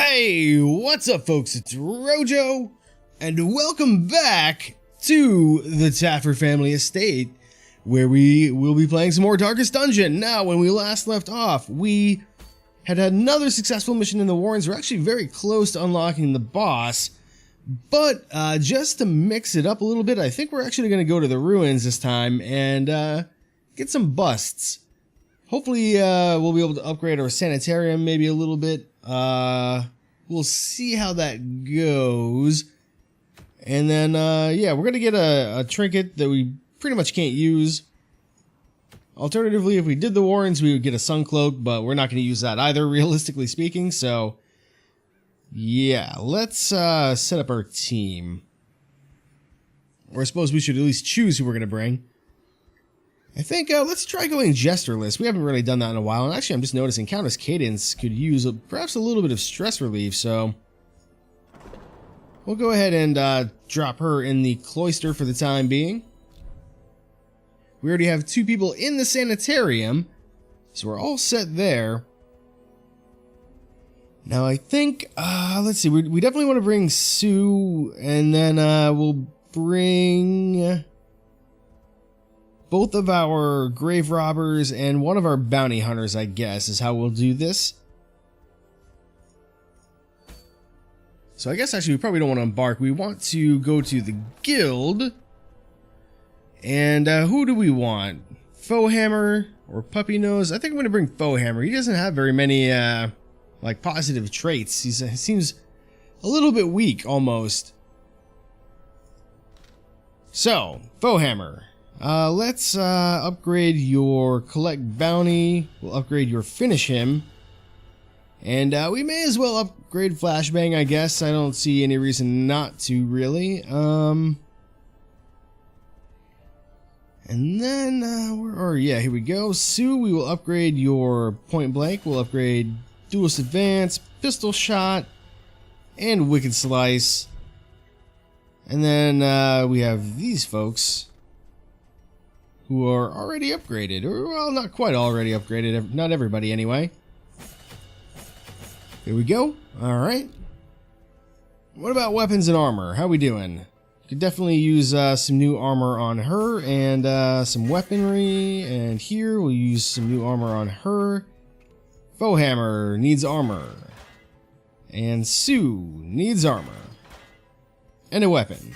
Hey, what's up folks, it's Rojo, and welcome back to the Taffer Family Estate, where we will be playing some more Darkest Dungeon. Now, when we last left off, we had another successful mission in the Warrens. We're actually very close to unlocking the boss, but just to mix it up a little bit, I think we're actually going to go to the ruins this time and get some busts. Hopefully, we'll be able to upgrade our sanitarium maybe a little bit. We'll see how that goes. And then, yeah, we're gonna get a trinket that we pretty much can't use. Alternatively, if we did the Warrens, we would get a sun cloak, but we're not gonna use that either, realistically speaking. So, yeah, let's set up our team. Or I suppose we should at least choose who we're gonna bring. I think, let's try going Jesterless. We haven't really done that in a while, and actually I'm just noticing Countess Cadence could use perhaps a little bit of stress relief, so we'll go ahead and drop her in the cloister for the time being. We already have 2 people in the sanitarium, so we're all set there. Now I think, let's see, we definitely want to bring Sue, and then we'll bring both of our grave robbers and one of our bounty hunters, I guess, is how we'll do this. So I guess actually we probably don't want to embark. We want to go to the guild. And who do we want? Foehammer or Puppy Nose? I think I'm going to bring Foehammer. He doesn't have very many like positive traits. He seems a little bit weak almost. So, Foehammer. Let's upgrade your collect bounty. We'll upgrade your finish him. And we may as well upgrade flashbang, I guess. I don't see any reason not to, really. And then, yeah, here we go. Sue, we will upgrade your point blank. We'll upgrade duelist advance, pistol shot, and wicked slice. And then we have these folks who are already upgraded, or well, not quite already upgraded, not everybody anyway. Here we go. Alright. What about weapons and armor? How we doing? Could definitely use some new armor on her, and some weaponry, and here we'll use some new armor on her. Foehammer needs armor. And Sue needs armor. And a weapon.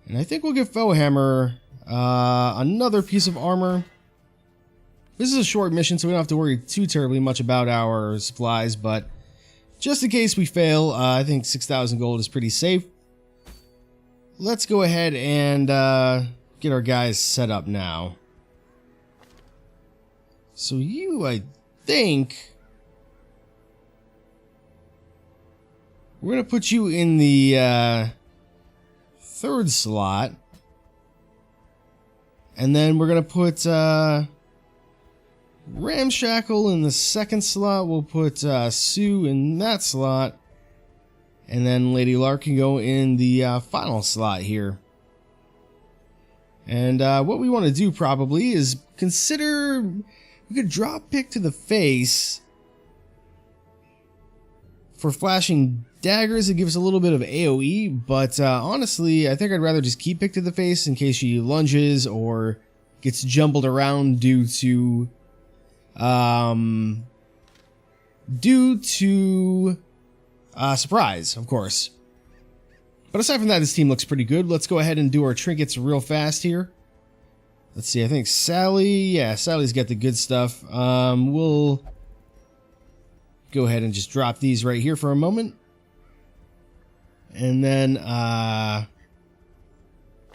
And I think we'll give Foehammer another piece of armor. This is a short mission, so we don't have to worry too terribly much about our supplies, but just in case we fail, I think 6,000 gold is pretty safe. Let's go ahead and get our guys set up now. So you, I think, we're going to put you in the 3rd slot. And then we're going to put Ramshackle in the 2nd slot. We'll put Sue in that slot. And then Lady Lark can go in the final slot here. And what we want to do probably is consider, we could drop pick to the face for flashing daggers. It gives a little bit of AoE, but honestly, I think I'd rather just keep pick to the face in case she lunges or gets jumbled around due to surprise, of course. But aside from that, this team looks pretty good. Let's go ahead and do our trinkets real fast here. Let's see, I think Sally, yeah, Sally's got the good stuff. We'll go ahead and just drop these right here for a moment. And then,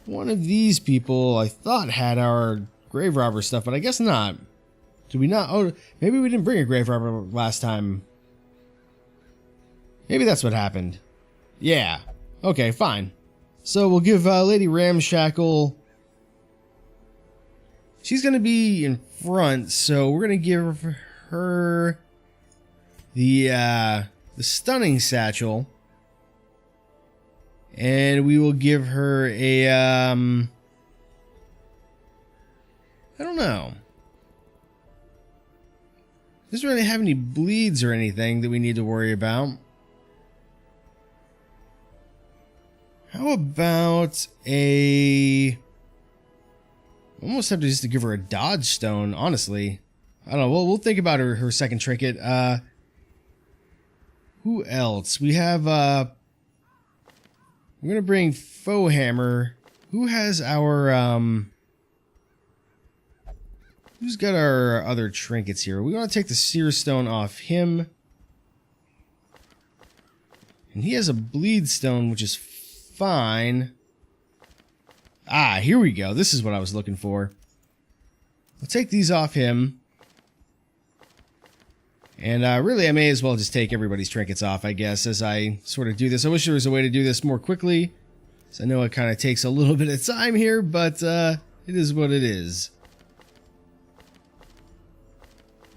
one of these people I thought had our grave robber stuff, but I guess not. Did we not? Oh, maybe we didn't bring a grave robber last time. Maybe that's what happened. Yeah. Okay, fine. So we'll give Lady Ramshackle. She's going to be in front, so we're going to give her the stunning satchel. And we will give her a, I don't know. Doesn't really have any bleeds or anything that we need to worry about. How about a... almost have to just to give her a dodge stone, honestly. I don't know. We'll think about her second trinket. Who else? We have, we're going to bring Foe Hammer. Who has our, who's got our other trinkets here? We want to take the Seer Stone off him. And he has a Bleed Stone, which is fine. Ah, here we go. This is what I was looking for. I'll take these off him. And really, I may as well just take everybody's trinkets off, I guess, as I sort of do this. I wish there was a way to do this more quickly. So I know it kind of takes a little bit of time here, but it is what it is.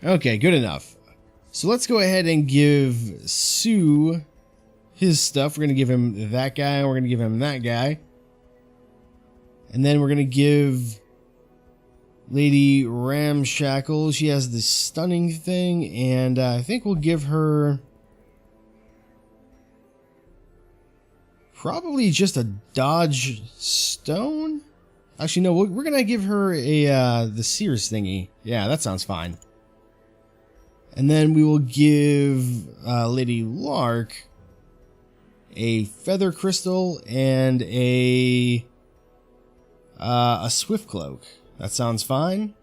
Okay, good enough. So let's go ahead and give Sue his stuff. We're going to give him that guy, and we're going to give him that guy. And then we're going to give Lady Ramshackle. She has the stunning thing, and I think we'll give her probably just a dodge stone. Actually, no, we're going to give her a the Sears thingy. Yeah, that sounds fine. And then we will give Lady Lark a feather crystal and a swift cloak. That sounds fine.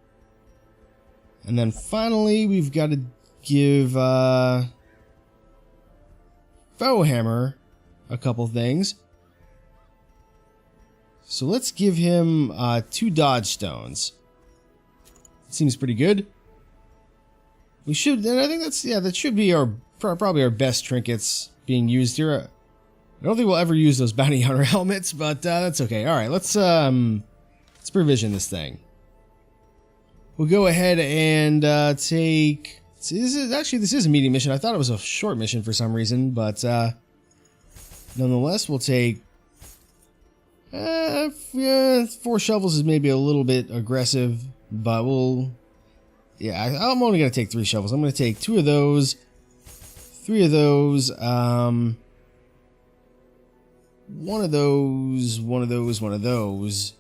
And then finally, we've got to give Foe Hammer a couple things. So let's give him 2 dodge stones. Seems pretty good. We should, and I think that's, yeah, that should be our probably our best trinkets being used here. I don't think we'll ever use those bounty hunter helmets, but that's okay. All right, let's provision this thing. We'll go ahead and take. This is a medium mission. I thought it was a short mission for some reason, but nonetheless, we'll take. Yeah, 4 shovels is maybe a little bit aggressive, but we'll. Yeah, I'm only gonna take 3 shovels. I'm gonna take 2 of those, 3 of those, 1 of those, 1 of those, 1 of those.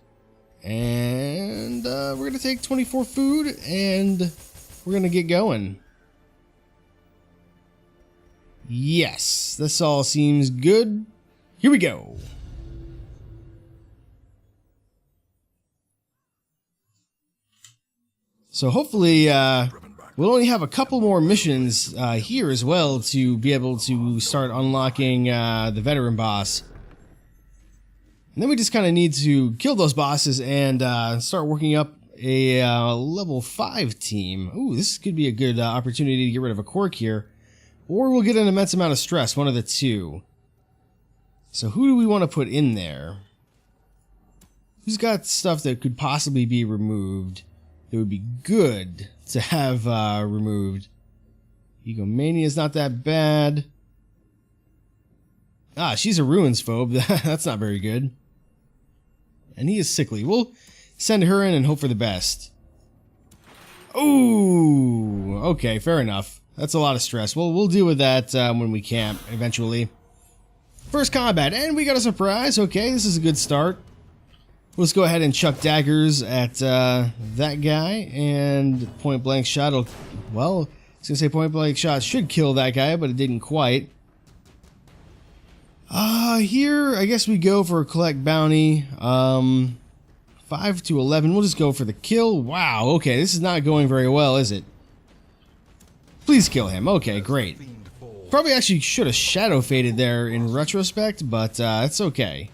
And we're going to take 24 food, and we're going to get going. Yes, this all seems good. Here we go. So hopefully we'll only have a couple more missions here as well to be able to start unlocking the veteran boss. And then we just kind of need to kill those bosses and start working up a level 5 team. Ooh, this could be a good opportunity to get rid of a quirk here. Or we'll get an immense amount of stress, one of the two. So who do we want to put in there? Who's got stuff that could possibly be removed that would be good to have removed? Egomania is not that bad. Ah, she's a ruins phobe. That's not very good. And he is sickly. We'll send her in and hope for the best. Ooh, okay, fair enough. That's a lot of stress. Well, we'll deal with that when we camp, eventually. First combat, and we got a surprise. Okay, this is a good start. Let's go ahead and chuck daggers at that guy, and point blank shot will, well, I was going to say point blank shot should kill that guy, but it didn't quite. Here, I guess we go for collect bounty. 5 to 11. We'll just go for the kill. Wow, okay, this is not going very well, is it? Please kill him. Okay, great. Probably actually should have shadow faded there in retrospect, but it's okay.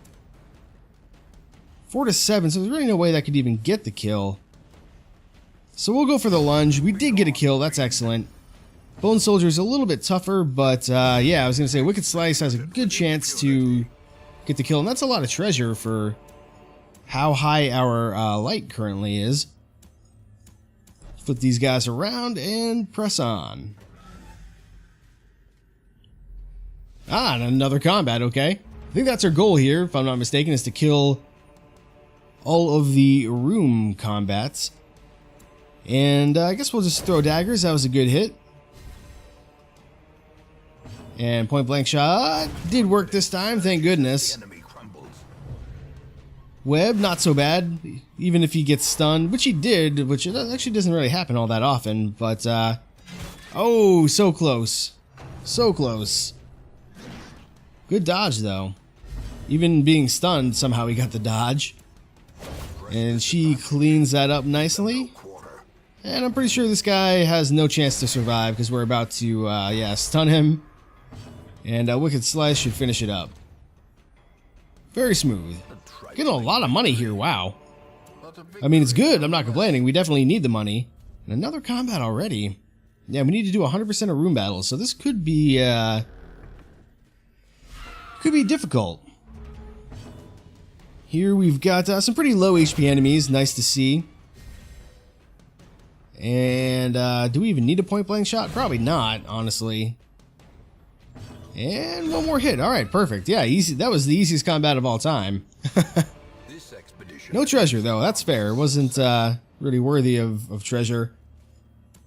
4 to 7, so there's really no way that could even get the kill. So we'll go for the lunge. We did get a kill. That's excellent. Bone Soldier's a little bit tougher, but yeah, I was going to say Wicked Slice has a good chance to get the kill, and that's a lot of treasure for how high our light currently is. Flip these guys around and press on. Ah, and another combat, okay. I think that's our goal here, if I'm not mistaken, is to kill all of the room combats. And I guess we'll just throw daggers. That was a good hit. And point blank shot did work this time, thank goodness. Web, not so bad, even if he gets stunned, which he did, which it actually doesn't really happen all that often, but, oh, so close. So close. Good dodge, though. Even being stunned, somehow he got the dodge. And she cleans that up nicely. And I'm pretty sure this guy has no chance to survive, because we're about to, yeah, stun him. And Wicked Slice should finish it up. Very smooth. Getting a lot of money here, wow. I mean, it's good, I'm not complaining. We definitely need the money. And another combat already. Yeah, we need to do 100% of room battles, so this could be difficult. Here we've got some pretty low HP enemies, nice to see. And do we even need a point blank shot? Probably not, honestly. And one more hit. All right, perfect. Yeah, easy. That was the easiest combat of all time. No treasure though. That's fair. It wasn't really worthy of treasure.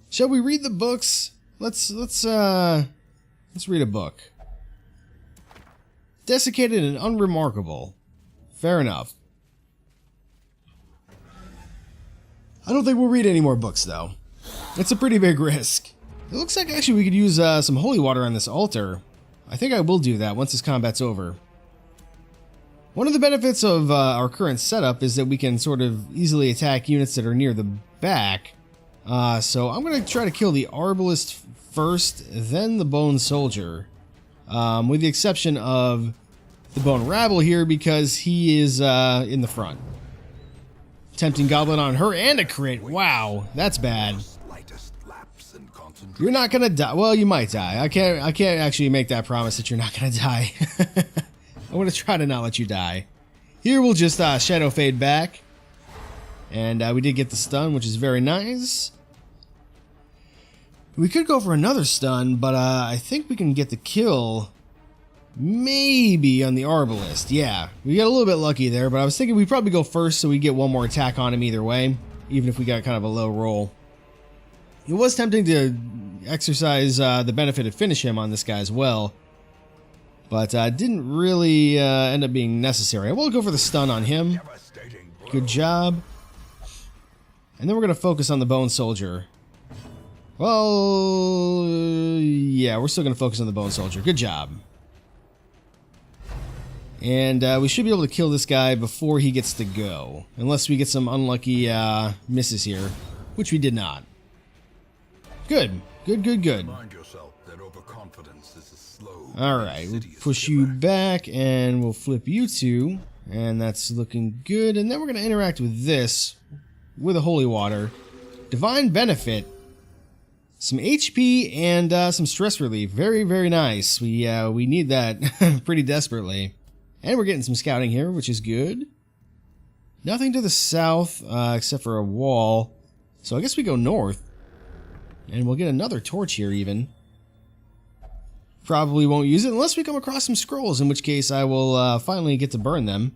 Shall we read the books? Let's read a book. Desiccated and unremarkable. Fair enough. I don't think we'll read any more books though. It's a pretty big risk. It looks like actually we could use some holy water on this altar. I think I will do that once this combat's over. One of the benefits of our current setup is that we can sort of easily attack units that are near the back. So I'm going to try to kill the Arbalist first, then the Bone Soldier. With the exception of the Bone Rabble here because he is in the front. Tempting Goblin on her and a crit. Wow, that's bad. You're not gonna die. Well, you might die. I can't actually make that promise that you're not gonna die. I'm gonna try to not let you die. Here we'll just shadow fade back. And we did get the stun, which is very nice. We could go for another stun, but I think we can get the kill maybe on the Arbalist. Yeah, we got a little bit lucky there, but I was thinking we'd probably go first so we get one more attack on him either way, even if we got kind of a low roll. It was tempting to exercise the benefit of finish him on this guy as well, but didn't really end up being necessary. I will go for the stun on him. Good job. And then we're going to focus on the Bone Soldier. Well, yeah, we're still going to focus on the Bone Soldier. Good job. And we should be able to kill this guy before he gets to go. Unless we get some unlucky misses here, which we did not. Good. Good. Alright, we'll push you back and we'll flip you two. And that's looking good. And then we're going to interact with this with a holy water. Divine Benefit. Some HP and some stress relief. Very, very nice. We need that pretty desperately. And we're getting some scouting here, which is good. Nothing to the south except for a wall. So I guess we go north. And we'll get another torch here even. Probably won't use it unless we come across some scrolls, in which case I will finally get to burn them.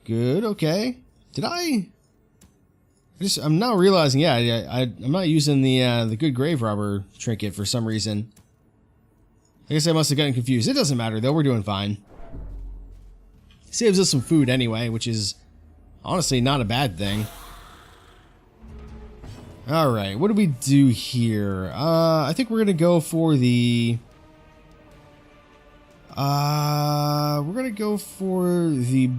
Good, okay. Did I'm now realizing, yeah, I'm not using the good grave robber trinket for some reason. I guess I must have gotten confused. It doesn't matter though, we're doing fine. Saves us some food anyway, which is honestly not a bad thing. Alright, what do we do here? I think we're gonna go for the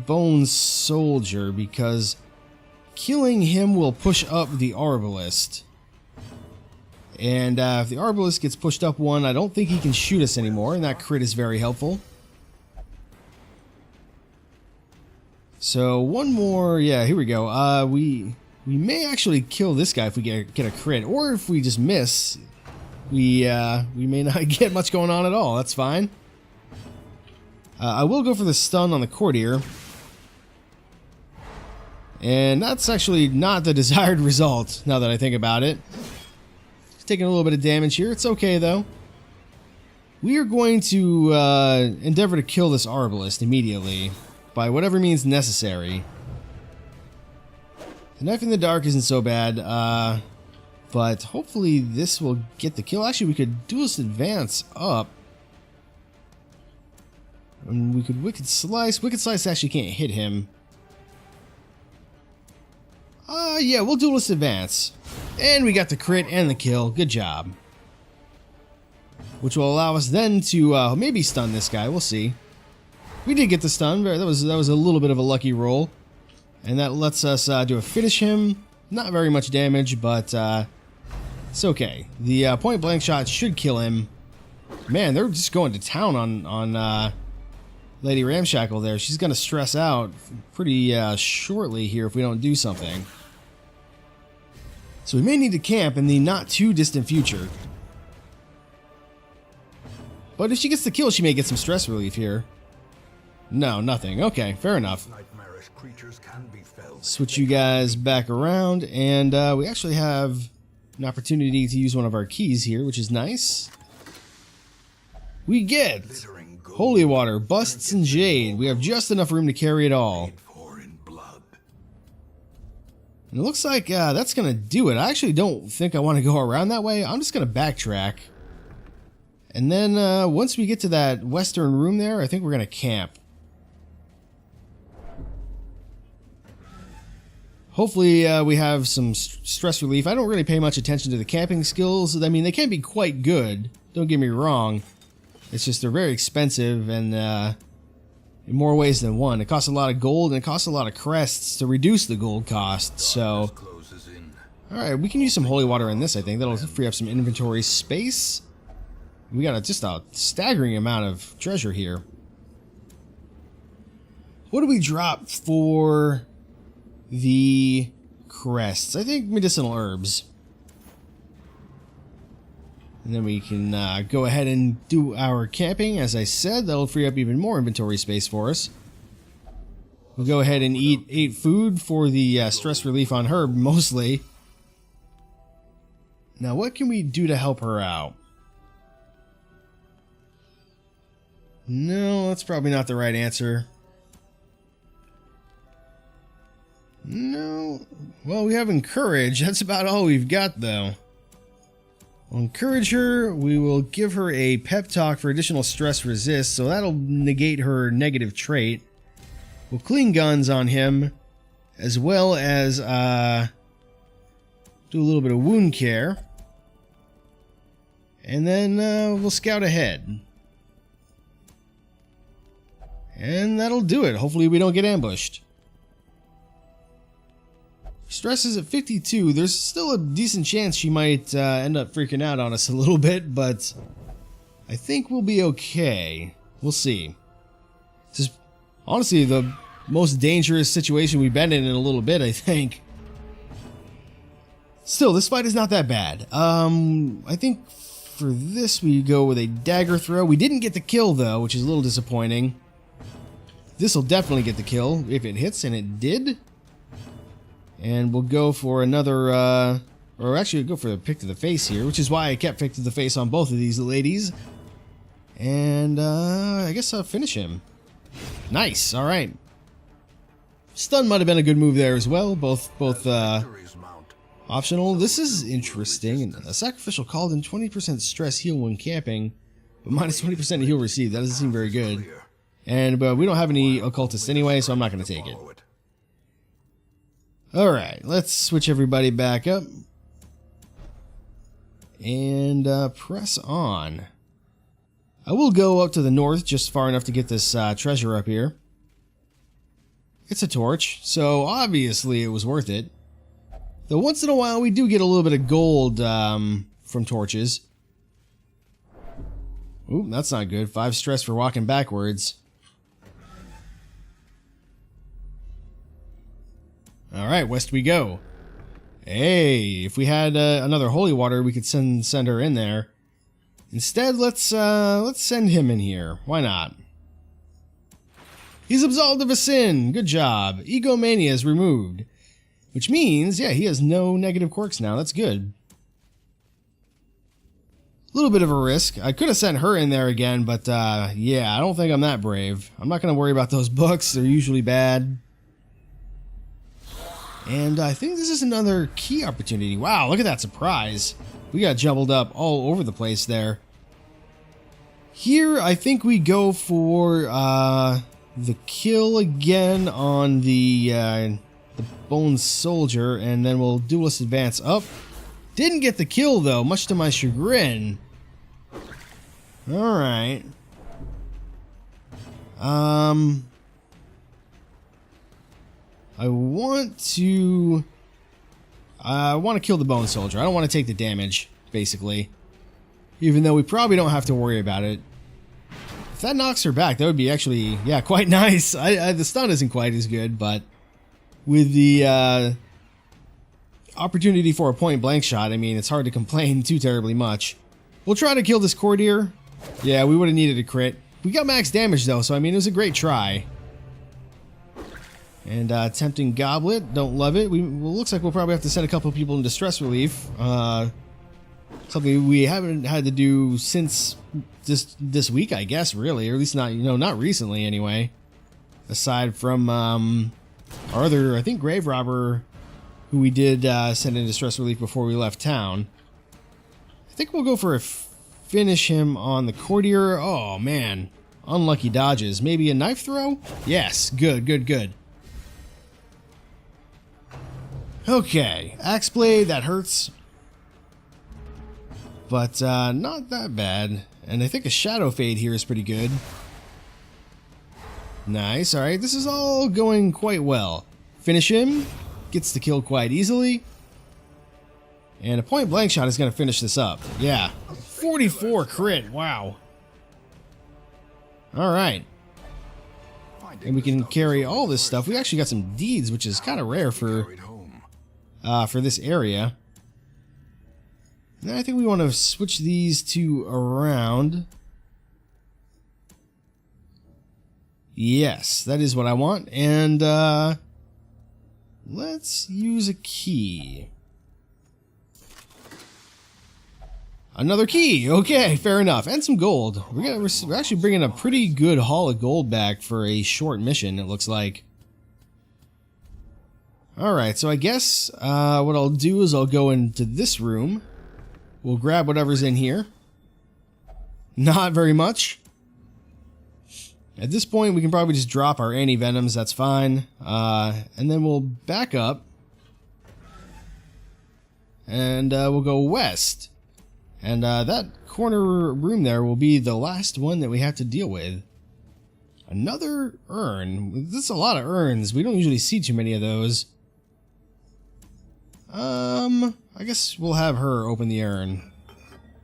Bone Soldier because killing him will push up the Arbalist. And if the Arbalist gets pushed up one, I don't think he can shoot us anymore, and that crit is very helpful. So one more, yeah, here we go. We may actually kill this guy if we get a crit, or if we just miss, we may not get much going on at all. That's fine. I will go for the stun on the courtier. And that's actually not the desired result, now that I think about it. He's taking a little bit of damage here. It's okay, though. We are going to endeavor to kill this Arbalist immediately, by whatever means necessary. The Knife in the Dark isn't so bad. But hopefully this will get the kill. Actually, we could duelist advance up. And we could Wicked Slice. Wicked Slice actually can't hit him. Yeah, we'll duelist advance. And we got the crit and the kill. Good job. Which will allow us then to maybe stun this guy. We'll see. We did get the stun. That was a little bit of a lucky roll. And that lets us do a finish him. Not very much damage, but it's okay. The point blank shot should kill him. Man, they're just going to town on Lady Ramshackle there. She's going to stress out pretty shortly here if we don't do something. So we may need to camp in the not too distant future. But if she gets the kill, she may get some stress relief here. No, nothing. Okay, fair enough. Switch you guys back around, and we actually have an opportunity to use one of our keys here, which is nice. We get Holy Water, Busts, and Jade. We have just enough room to carry it all. And it looks like that's going to do it. I actually don't think I want to go around that way. I'm just going to backtrack. And then once we get to that western room there, I think we're going to camp. Hopefully we have some stress relief. I don't really pay much attention to the camping skills. I mean, they can be quite good. Don't get me wrong. It's just they're very expensive and in more ways than one. It costs a lot of gold and it costs a lot of crests to reduce the gold cost. So, alright, we can use some holy water in this, I think. That'll free up some inventory space. We got just a staggering amount of treasure here. What do we drop for the crests? I think medicinal herbs. And then we can go ahead and do our camping. As I said, that'll free up even more inventory space for us. We'll go ahead and eat food for the stress relief on her, mostly. Now, what can we do to help her out? No, that's probably not the right answer. No. Well, we have encourage. That's about all we've got, though. We'll encourage her. We will give her a pep talk for additional stress resist, so that'll negate her negative trait. We'll clean guns on him, as well as do a little bit of wound care. And then we'll scout ahead. And that'll do it. Hopefully we don't get ambushed. Stress is at 52. There's still a decent chance she might end up freaking out on us a little bit, but I think we'll be okay. We'll see. This is honestly the most dangerous situation we've been in a little bit, I think. Still, this fight is not that bad. I think for this we go with a dagger throw. We didn't get the kill though, which is a little disappointing. This will definitely get the kill if it hits, and it did. And we'll go for another, or actually go for a pick to the face here, which is why I kept pick to the face on both of these ladies. And I guess I'll finish him. Nice, alright. Stun might have been a good move there as well, both optional. This is interesting. A sacrificial called in 20% stress heal when camping, but minus 20% heal received. That doesn't seem very good. And we don't have any occultists anyway, so I'm not going to take it. Alright, let's switch everybody back up. And press on. I will go up to the north just far enough to get this treasure up here. It's a torch, so obviously it was worth it. Though once in a while we do get a little bit of gold from torches. Ooh, that's not good. 5 stress for walking backwards. Alright, west we go. Hey, if we had another holy water, we could send her in there. Instead, let's send him in here. Why not? He's absolved of a sin. Good job. Egomania is removed. Which means, yeah, he has no negative quirks now. That's good. A little bit of a risk. I could have sent her in there again, but yeah, I don't think I'm that brave. I'm not going to worry about those books. They're usually bad. And I think this is another key opportunity. Wow, look at that surprise. We got jumbled up all over the place there. Here, I think we go for the kill again on the Bone Soldier, and then we'll Duelist advance up. Didn't get the kill, though, much to my chagrin. Alright. I want to kill the Bone Soldier. I don't want to take the damage, basically. Even though we probably don't have to worry about it. If that knocks her back, that would be actually, yeah, quite nice. The stun isn't quite as good, but with the opportunity for a point-blank shot, I mean, it's hard to complain too terribly much. We'll try to kill this Courtier. Yeah, we would have needed a crit. We got max damage, though, so I mean, it was a great try. And Tempting Goblet, don't love it. Well, looks like we'll probably have to send a couple people in distress relief. Something we haven't had to do since this week, I guess, really, or at least not, not recently anyway. Aside from our other, I think, grave robber, who we did send in distress relief before we left town. I think we'll go for a finish him on the Courtier. Oh man, unlucky dodges. Maybe a knife throw? Yes, good, good, good. Okay, Axe Blade, that hurts. But not that bad. And I think a Shadow Fade here is pretty good. Nice, alright, this is all going quite well. Finish him, gets the kill quite easily. And a point blank shot is going to finish this up. Yeah, 44 crit, wow. Alright. And we can carry all this stuff. We actually got some deeds, which is kind of rare for this area. Now I think we want to switch these two around. Yes, that is what I want. And let's use a key. Another key. Okay, fair enough. And some gold. We're actually bringing a pretty good haul of gold back for a short mission, it looks like. Alright, so I guess what I'll do is I'll go into this room. We'll grab whatever's in here. Not very much. At this point, we can probably just drop our anti-venoms, that's fine. And then we'll back up. And we'll go west. And that corner room there will be the last one that we have to deal with. Another urn. This is a lot of urns. We don't usually see too many of those. I guess we'll have her open the urn.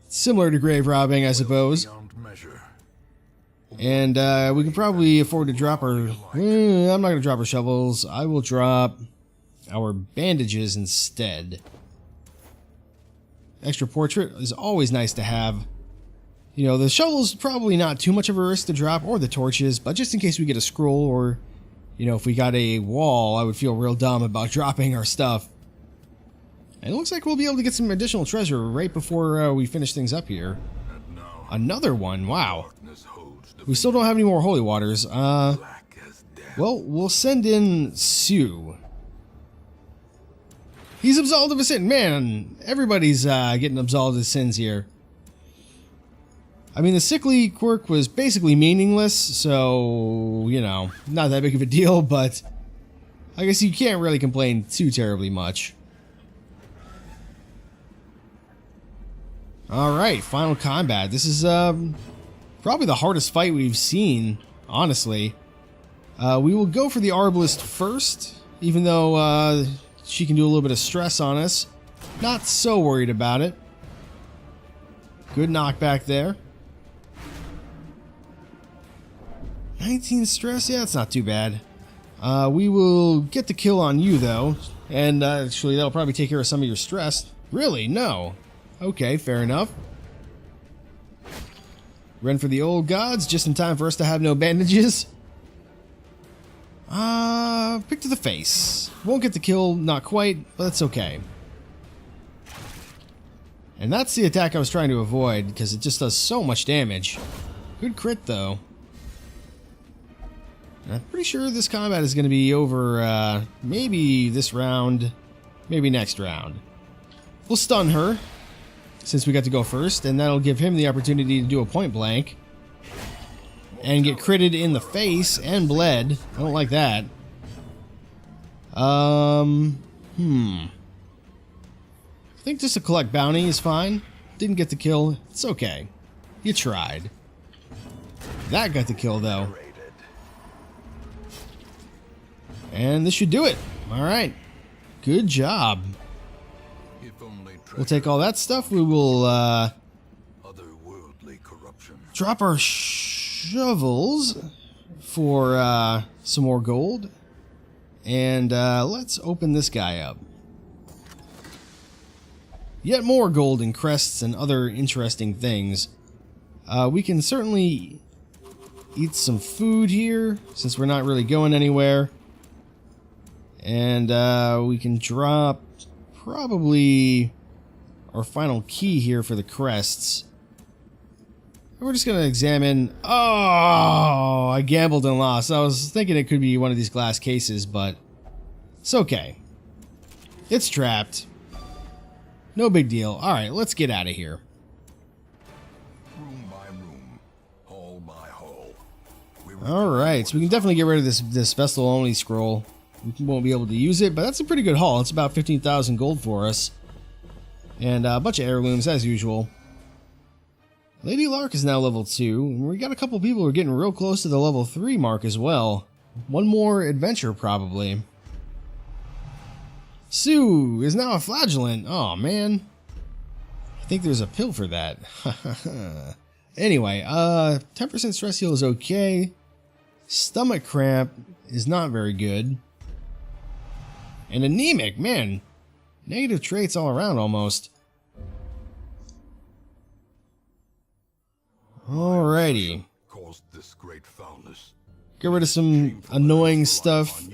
Similar to grave robbing, I suppose. And we can probably afford to drop our... I'm not going to drop our shovels. I will drop our bandages instead. Extra portrait is always nice to have. You know, the shovel's probably not too much of a risk to drop, or the torches, but just in case we get a scroll, or, you know, if we got a wall, I would feel real dumb about dropping our stuff. And it looks like we'll be able to get some additional treasure right before we finish things up here. Another one, wow. We still don't have any more holy waters. Well, we'll send in Sue. He's absolved of a sin. Man, everybody's getting absolved of sins here. I mean, the sickly quirk was basically meaningless, so, you know, not that big of a deal, but I guess you can't really complain too terribly much. Alright, final combat. This is probably the hardest fight we've seen, honestly. We will go for the Arbalist first, even though she can do a little bit of stress on us. Not so worried about it. Good knockback there. 19 stress? Yeah, it's not too bad. We will get the kill on you, though. And actually, that'll probably take care of some of your stress. Really? No. Okay, fair enough. Run for the old gods, just in time for us to have no bandages. Pick to the face. Won't get the kill, not quite, but that's okay. And that's the attack I was trying to avoid, because it just does so much damage. Good crit, though. I'm pretty sure this combat is going to be over, maybe this round, maybe next round. We'll stun her, since we got to go first, and that'll give him the opportunity to do a point blank. And get critted in the face and bled. I don't like that. I think just to collect bounty is fine. Didn't get the kill. It's okay. You tried. That got the kill, though. And this should do it. Alright. Good job. We'll take all that stuff. We will drop our shovels for some more gold. And let's open this guy up. Yet more gold and crests and other interesting things. We can certainly eat some food here, since we're not really going anywhere. And we can drop probably our final key here for the crests. We're just going to examine... Oh, I gambled and lost. I was thinking it could be one of these glass cases, but it's okay. It's trapped. No big deal. Alright, let's get out of here. Room by room, hall by hall. Alright, so we can definitely get rid of this Vestal-only scroll. We won't be able to use it, but that's a pretty good haul. It's about 15,000 gold for us. And a bunch of heirlooms, as usual. Lady Lark is now level 2, and we got a couple people who are getting real close to the level 3 mark as well. One more adventure, probably. Sue is now a flagellant. Oh man. I think there's a pill for that. Anyway, 10% stress heal is okay. Stomach cramp is not very good. And anemic, man. Negative traits all around almost. Alrighty. Get rid of some annoying stuff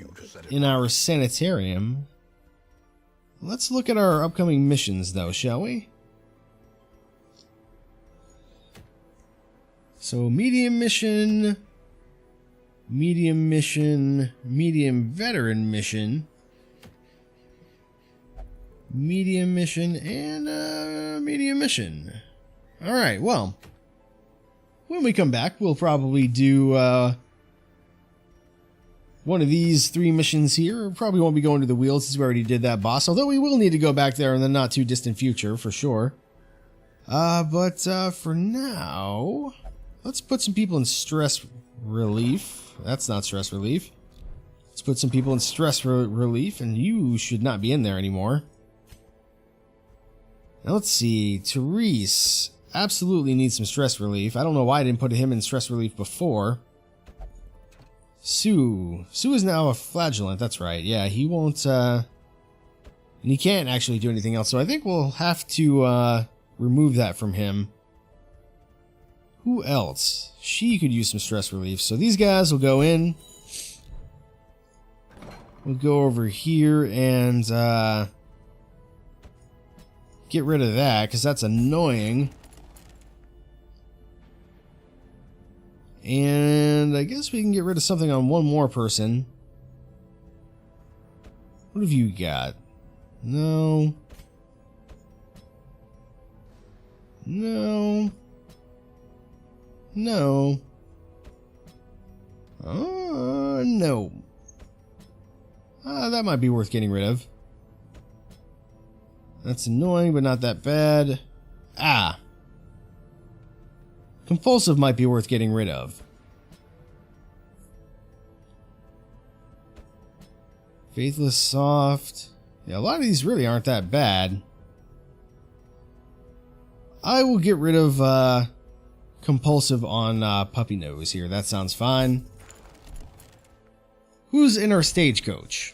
in our sanitarium. Let's look at our upcoming missions, though, shall we? So, medium mission, medium veteran mission, medium mission, and medium mission. Alright, well, when we come back, we'll probably do one of these 3 missions here. Probably won't be going to the wheel since we already did that boss, although we will need to go back there in the not too distant future, for sure. But for now, let's put some people in stress relief. That's not stress relief. Let's put some people in stress relief, and you should not be in there anymore. Now let's see, Therese absolutely needs some stress relief. I don't know why I didn't put him in stress relief before. Sue is now a flagellant, that's right. Yeah, he won't, and he can't actually do anything else, so I think we'll have to, remove that from him. Who else? She could use some stress relief, so these guys will go in. We'll go over here and, get rid of that, because that's annoying. And I guess we can get rid of something on one more person. What have you got? No. No. No. No. That might be worth getting rid of. That's annoying, but not that bad. Compulsive might be worth getting rid of. Faithless, soft. Yeah, a lot of these really aren't that bad. I will get rid of compulsive on Puppy Nose here. That sounds fine. Who's in our stagecoach?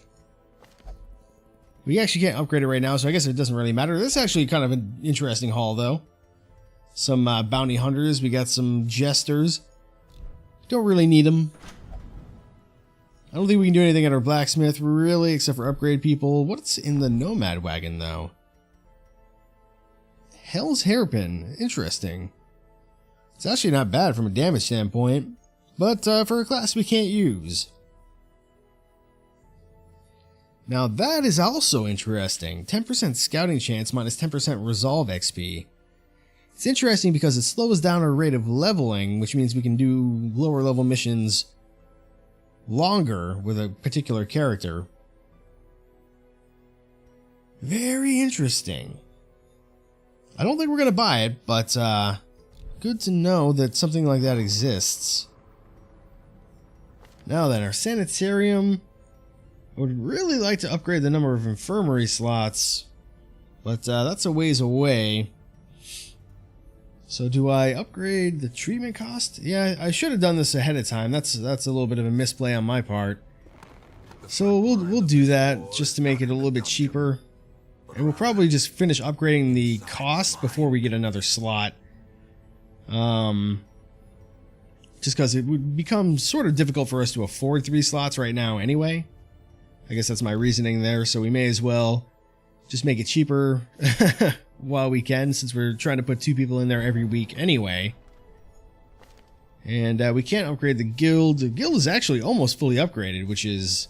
We actually can't upgrade it right now, so I guess it doesn't really matter. This is actually kind of an interesting haul, though. Some bounty hunters. We got some jesters. Don't really need them. I don't think we can do anything at our blacksmith, really, except for upgrade people. What's in the nomad wagon, though? Hell's hairpin. Interesting. It's actually not bad from a damage standpoint. but for a class we can't use. Now that is also interesting. 10% scouting chance minus 10% resolve XP. It's interesting because it slows down our rate of leveling, which means we can do lower level missions longer with a particular character. Very interesting. I don't think we're going to buy it, but good to know that something like that exists. Now then, our sanitarium. I would really like to upgrade the number of infirmary slots, but that's a ways away. So do I upgrade the treatment cost? Yeah, I should have done this ahead of time. That's a little bit of a misplay on my part. So we'll do that just to make it a little bit cheaper. And we'll probably just finish upgrading the cost before we get another slot. Just because it would become sort of difficult for us to afford 3 slots right now anyway. I guess that's my reasoning there, so we may as well just make it cheaper while we can, since we're trying to put 2 people in there every week anyway. And we can't upgrade the guild. The guild is actually almost fully upgraded, which is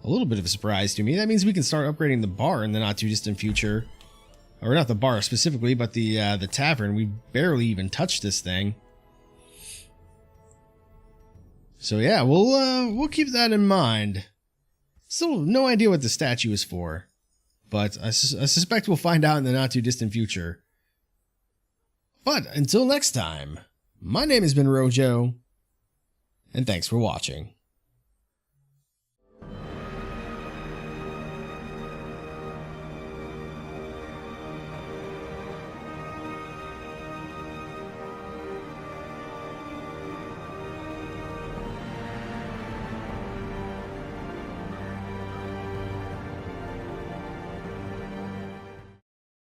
a little bit of a surprise to me. That means we can start upgrading the bar in the not too distant future. Or not the bar specifically, but the tavern. We barely even touched this thing. So yeah, we'll keep that in mind. Still no idea what the statue is for, but I suspect we'll find out in the not too distant future. But until next time, my name has been Rojo, and thanks for watching.